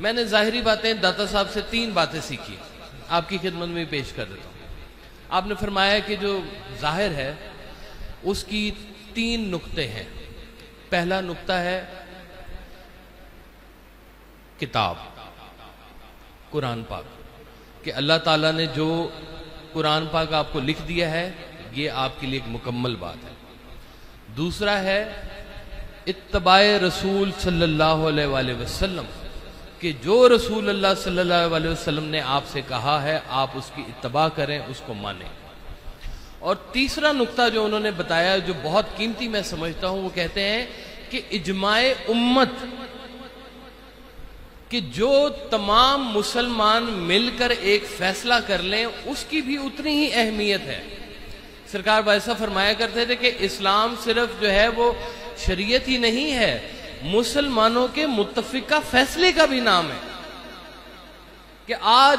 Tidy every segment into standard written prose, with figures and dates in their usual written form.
میں نے ظاہری باتیں داتا صاحب سے 3 باتیں سیکھی، آپ کی خدمت میں پیش کر دیتا ہوں۔ آپ نے فرمایا کہ جو ظاہر ہے اس کی 3 نقطے ہیں۔ پہلا نقطہ ہے کتاب، قرآن پاک، کہ اللہ تعالیٰ نے جو قرآن پاک آپ کو لکھ دیا ہے یہ آپ کے لیے ایک مکمل بات ہے۔ دوسرا ہے اتباع رسول صلی اللہ علیہ وآلہ وسلم، کہ جو رسول اللہ صلی اللہ علیہ وسلم نے آپ سے کہا ہے آپ اس کی اتباع کریں، اس کو مانیں۔ اور تیسرا نقطہ جو انہوں نے بتایا جو بہت قیمتی میں سمجھتا ہوں، وہ کہتے ہیں کہ اجماع امت، کہ جو تمام مسلمان مل کر ایک فیصلہ کر لیں اس کی بھی اتنی ہی اہمیت ہے۔ سرکار ویسا فرمایا کرتے تھے کہ اسلام صرف جو ہے وہ شریعت ہی نہیں ہے، مسلمانوں کے متفقہ فیصلے کا بھی نام ہے، کہ آج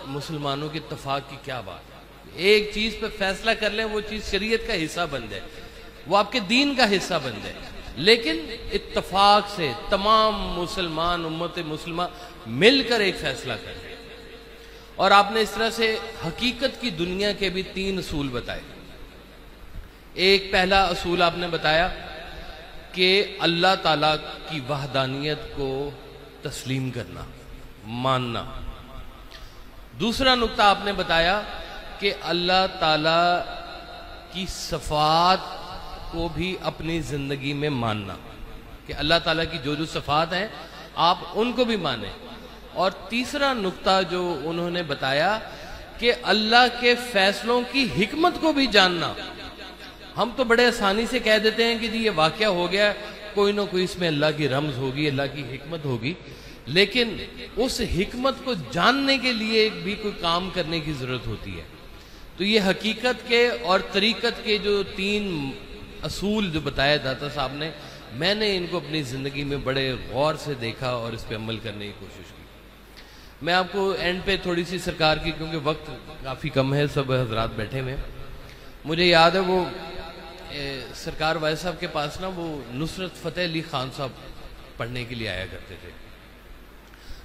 مسلمانوں کے اتفاق کی کیا بات ہے، ایک چیز پہ فیصلہ کر لیں وہ چیز شریعت کا حصہ بن جائے، وہ آپ کے دین کا حصہ بن جائے، لیکن اتفاق سے تمام مسلمان امت مسلمہ مل کر ایک فیصلہ کر لیں۔ اور آپ نے اس طرح سے حقیقت کی دنیا کے بھی 3 اصول بتائے۔ ایک پہلا اصول آپ نے بتایا کہ اللہ تعالیٰ کی وحدانیت کو تسلیم کرنا، ماننا۔ دوسرا نقطہ آپ نے بتایا کہ اللہ تعالیٰ کی صفات کو بھی اپنی زندگی میں ماننا، کہ اللہ تعالیٰ کی جو صفات ہیں آپ ان کو بھی مانیں۔ اور تیسرا نقطہ جو انہوں نے بتایا کہ اللہ کے فیصلوں کی حکمت کو بھی جاننا۔ ہم تو بڑے آسانی سے کہہ دیتے ہیں کہ جی یہ واقعہ ہو گیا، کوئی نہ کوئی اس میں اللہ کی رمز ہوگی، اللہ کی حکمت ہوگی، لیکن اس حکمت کو جاننے کے لیے بھی کوئی کام کرنے کی ضرورت ہوتی ہے۔ تو یہ حقیقت کے اور طریقت کے جو 3 اصول جو بتایا داتا صاحب نے، میں نے ان کو اپنی زندگی میں بڑے غور سے دیکھا اور اس پہ عمل کرنے کی کوشش کی۔ میں آپ کو اینڈ پہ تھوڑی سی سرکار کی، کیونکہ وقت کافی کم ہے، سب حضرات بیٹھے ہوئے، مجھے یاد ہے وہ سرکار وائس صاحب کے پاس نا وہ نصرت فتح علی خان صاحب پڑھنے کے لیے آیا کرتے تھے۔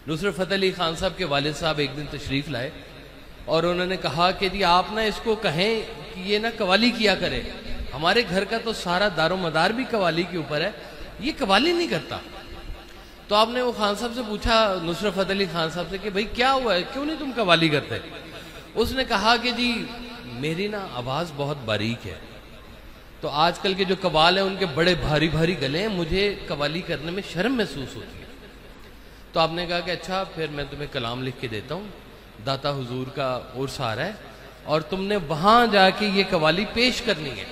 نصرت فتح علی خان صاحب کے والد صاحب ایک دن تشریف لائے اور انہوں نے کہا کہ جی آپ نا اس کو کہیں کہ یہ نا قوالی کیا کرے، ہمارے گھر کا تو سارا دار و مدار بھی قوالی کے اوپر ہے، یہ قوالی نہیں کرتا۔ تو آپ نے وہ خان صاحب سے پوچھا، نصرت فتح علی خان صاحب سے، کہ بھئی کیا ہوا ہے، کیوں نہیں تم قوالی کرتے؟ اس نے کہا کہ جی میری نا آواز بہت باریک ہے، تو آج کل کے جو قوال ہیں ان کے بڑے بھاری بھاری گلے ہیں، مجھے قوالی کرنے میں شرم محسوس ہوتی ہے۔ تو آپ نے کہا کہ اچھا پھر میں تمہیں کلام لکھ کے دیتا ہوں، داتا حضور کا عرس آ رہا ہے اور تم نے وہاں جا کے یہ قوالی پیش کرنی ہے۔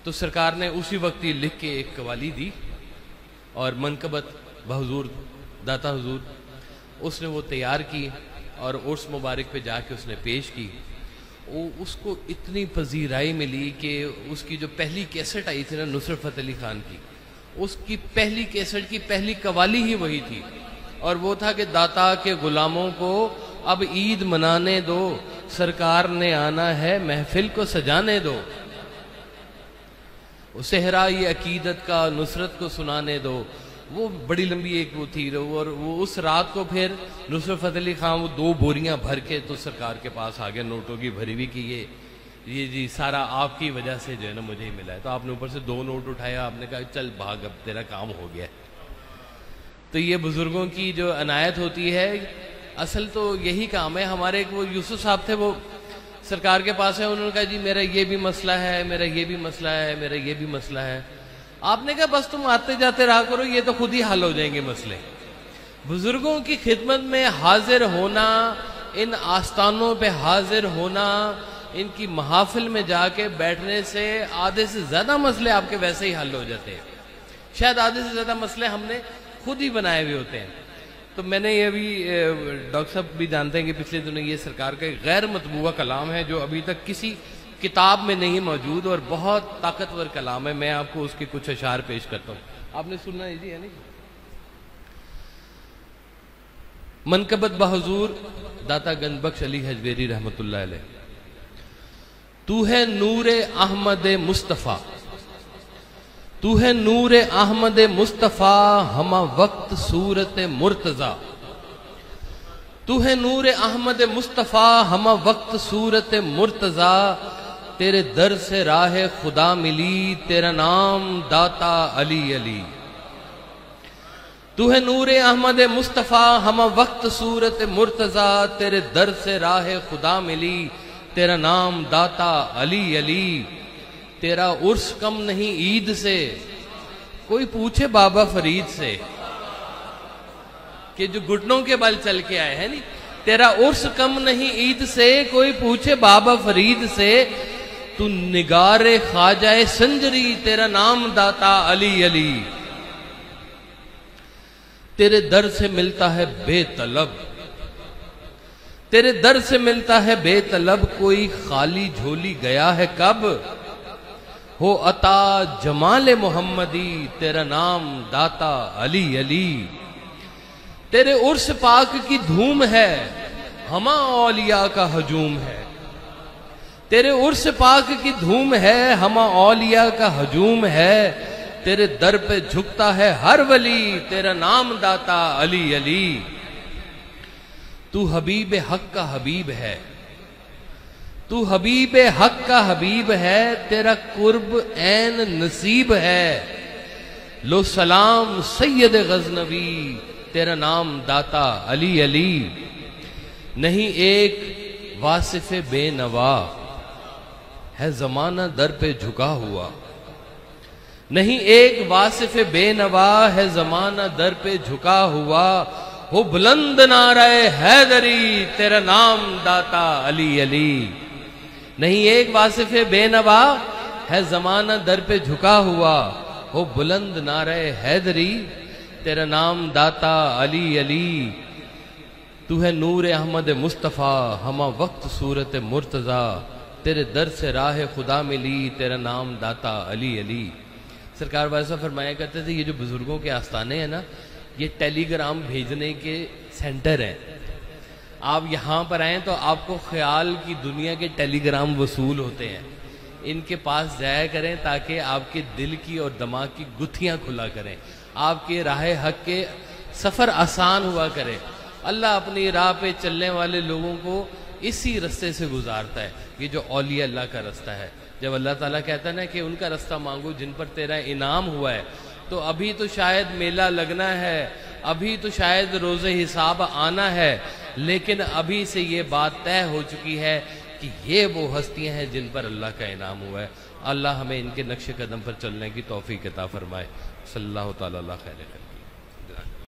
تو سرکار نے اسی وقت ہی لکھ کے ایک قوالی دی اور منقبت بحضور داتا حضور اس نے وہ تیار کی اور عرس مبارک پہ جا کے اس نے پیش کی۔ اس کو اتنی پذیرائی ملی کہ اس کی جو پہلی کیسٹ آئی تھی نا نصرت فتح علی خان کی، اس کی پہلی کیسٹ کی پہلی قوالی ہی وہی تھی، اور وہ تھا کہ داتا کے غلاموں کو اب عید منانے دو، سرکار نے آنا ہے محفل کو سجانے دو، صحرا یہ عقیدت کا نصرت کو سنانے دو۔ وہ بڑی لمبی ایک وہ تھی، اور وہ اس رات کو پھر نصرت فتح علی خان وہ 2 بوریاں بھر کے تو سرکار کے پاس آ گیا نوٹوں کی بھری ہوئی، کہ یہ جی سارا آپ کی وجہ سے جو ہے نا مجھے ہی ملا ہے۔ تو آپ نے اوپر سے 2 نوٹ اٹھایا، آپ نے کہا چل بھاگ اب تیرا کام ہو گیا۔ تو یہ بزرگوں کی جو عنایت ہوتی ہے، اصل تو یہی کام ہے۔ ہمارے ایک وہ یوسف صاحب تھے، وہ سرکار کے پاس ہے، انہوں نے کہا جی میرا یہ بھی مسئلہ ہے، میرا یہ بھی مسئلہ ہے، میرا یہ بھی مسئلہ ہے۔ آپ نے کہا بس تم آتے جاتے رہا کرو، یہ تو خود ہی حل ہو جائیں گے مسئلے۔ بزرگوں کی خدمت میں حاضر ہونا، ان آستانوں پہ حاضر ہونا، ان کی محافل میں جا کے بیٹھنے سے آدھے سے زیادہ مسئلے آپ کے ویسے ہی حل ہو جاتے ہیں۔ شاید آدھے سے زیادہ مسئلے ہم نے خود ہی بنائے ہوئے ہوتے ہیں۔ تو میں نے یہ بھی ڈاکٹر صاحب بھی جانتے ہیں کہ پچھلے دنوں یہ سرکار کا ایک غیر مطبوعہ کلام ہے جو ابھی تک کسی کتاب میں نہیں موجود، اور بہت طاقتور کلام ہے۔ میں آپ کو اس کے کچھ اشعار پیش کرتا ہوں، آپ نے سننا ہے جی، ہے نہیں؟ منقبت بحضور داتا گنج بخش علی حجویری رحمت اللہ علیہ۔ تو ہے نور احمد مصطفیٰ، تو ہے نور احمد مصطفیٰ ہمہ وقت صورت مرتضی، تو ہے نور احمد مصطفیٰ ہمہ وقت صورت مرتضی، تیرے در سے راہ خدا ملی تیرا نام داتا علی علی۔ تو ہے نور احمد مصطفیٰ ہمہ وقت صورت مرتضی، تیرے در سے راہ خدا ملی تیرا نام داتا علی علی۔ تیرا عرس کم نہیں عید سے، کوئی پوچھے بابا فرید سے کہ جو گھٹنوں کے بل چل کے آئے ہیں نہیں، تیرا عرس کم نہیں عید سے، کوئی پوچھے بابا فرید سے، تو نگار خواجہ سنجری تیرا نام داتا علی علی۔ تیرے در سے ملتا ہے بے طلب، تیرے در سے ملتا ہے بے طلب، کوئی خالی جھولی گیا ہے کب، ہو عطا جمال محمدی تیرا نام داتا علی علی۔ تیرے عرس پاک کی دھوم ہے ہمہ اولیاء کا ہجوم ہے، تیرے عرس پاک کی دھوم ہے ہمہ اولیاء کا ہجوم ہے، تیرے در پہ جھکتا ہے ہر ولی تیرا نام داتا علی علی۔ تو حبیب حق کا حبیب ہے، تو حبیب حق کا حبیب ہے، تیرا قرب عین نصیب ہے، لو سلام سید غزنوی تیرا نام داتا علی علی۔ نہیں ایک واصف بے نوا ہے زمانہ در پہ جھکا ہوا، نہیں ایک واصف بے نوا ہے زمانہ در پہ جھکا ہوا، ہو بلند نعرہ حیدری تیرا نام داتا علی علی۔ نہیں ایک واصف بے نوا ہے زمانہ در پہ جھکا ہوا، ہو بلند نعرہ حیدری تیرا نام داتا علی علی۔ تو ہے نور احمد مصطفیٰ ہمہ وقت صورت مرتضی، تیرے در سے راہ خدا ملی تیرا نام داتا علی علی۔ سرکار ویسا فرمایا کرتے تھے یہ جو بزرگوں کے آستانے ہیں نا، یہ ٹیلی گرام بھیجنے کے سینٹر ہیں۔ آپ یہاں پر آئیں تو آپ کو خیال کی دنیا کے ٹیلی گرام وصول ہوتے ہیں، ان کے پاس جایا کریں تاکہ آپ کے دل کی اور دماغ کی گتھیاں کھلا کریں، آپ کے راہ حق کے سفر آسان ہوا کرے۔ اللہ اپنی راہ پہ چلنے والے لوگوں کو اسی رستے سے گزارتا ہے، یہ جو اولیاء اللہ کا رستہ ہے۔ جب اللہ تعالیٰ کہتا ہے نا کہ ان کا رستہ مانگو جن پر تیرا انعام ہوا ہے، تو ابھی تو شاید میلہ لگنا ہے، ابھی تو شاید روز حساب آنا ہے، لیکن ابھی سے یہ بات طے ہو چکی ہے کہ یہ وہ ہستیاں ہیں جن پر اللہ کا انعام ہوا ہے۔ اللہ ہمیں ان کے نقش قدم پر چلنے کی توفیق عطا فرمائے۔ صلی اللہ تعالیٰ علیہ خیر۔